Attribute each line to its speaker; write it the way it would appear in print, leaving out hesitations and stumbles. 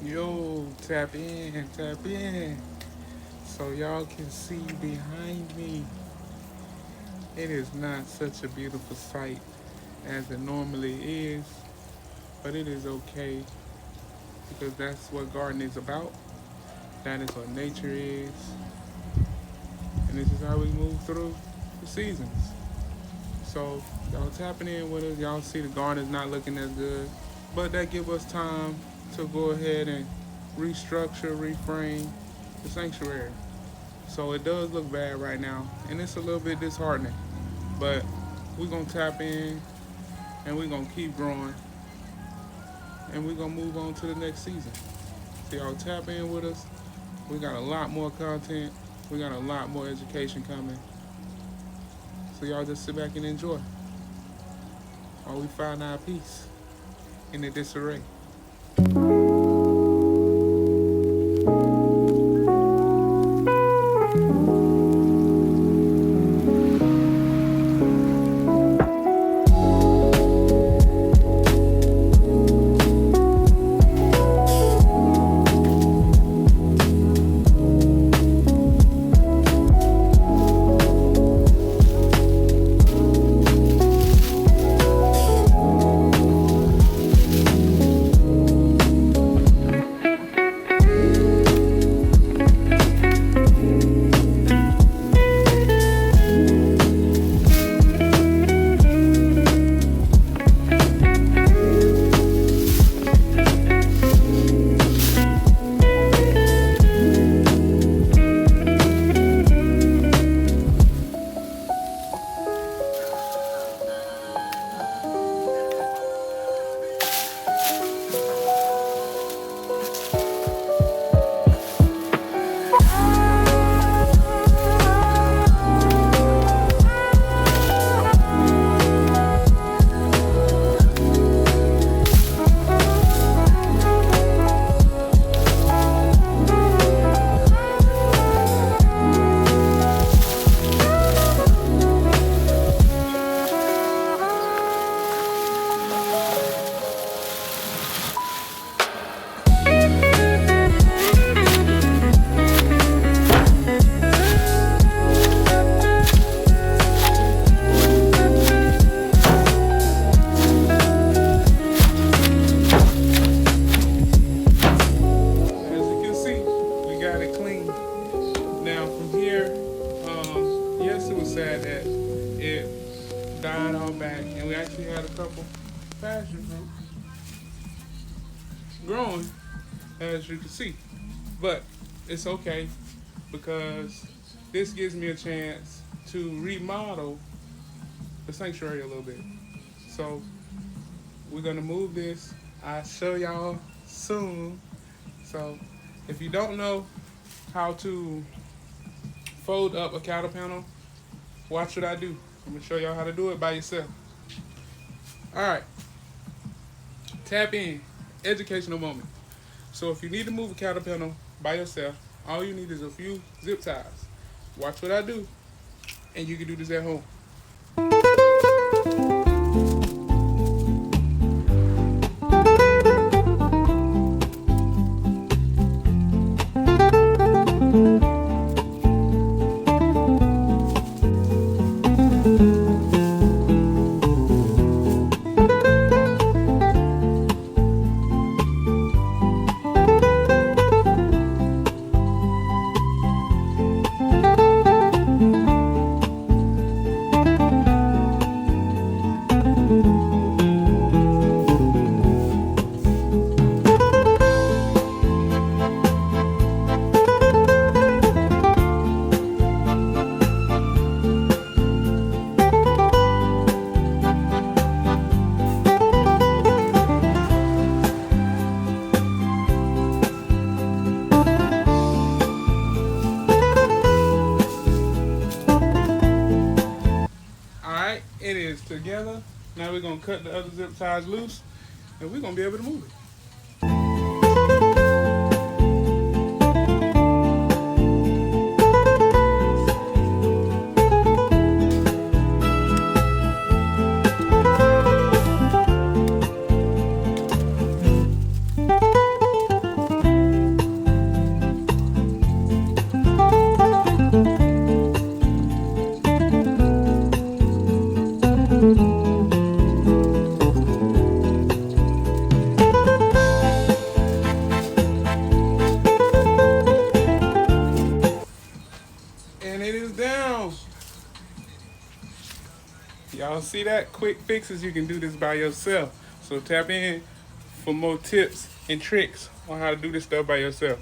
Speaker 1: Yo, tap in, tap in. So y'all can see behind me. It is not such a beautiful sight as it normally is, but it is okay because that's what gardening is about. That is what nature is, and this is how we move through the seasons. So y'all tapping in with us. Y'all see the garden is not looking as good, but that give us time to go ahead and restructure, reframe the sanctuary. So it does look bad right now, and it's a little bit disheartening. But we're gonna tap in, and we're gonna keep growing, and we're gonna move on to the next season. So y'all tap in with us. We got a lot more content. We got a lot more education coming. So y'all just sit back and enjoy while we find our peace in the disarray. As you can see, we got it clean. Now from here, yes, it was sad that it died all back, and we actually had a couple passion fruit growing, as you can see. But it's okay because this gives me a chance to remodel the sanctuary a little bit. So we're gonna move this. I'll show y'all soon. So if you don't know how to fold up a cattle panel, watch what I do. I'm gonna show y'all how to do it by yourself. All right, tap in, educational moment. So if you need to move a cattle panel by yourself, all you need is a few zip ties. Watch what I do, and you can do this at home. Alright, it is together. Now we're gonna cut the other zip ties loose and we're gonna be able to move it. And it is down. Y'all see that? Quick fixes. You can do this by yourself. So tap in for more tips and tricks on how to do this stuff by yourself.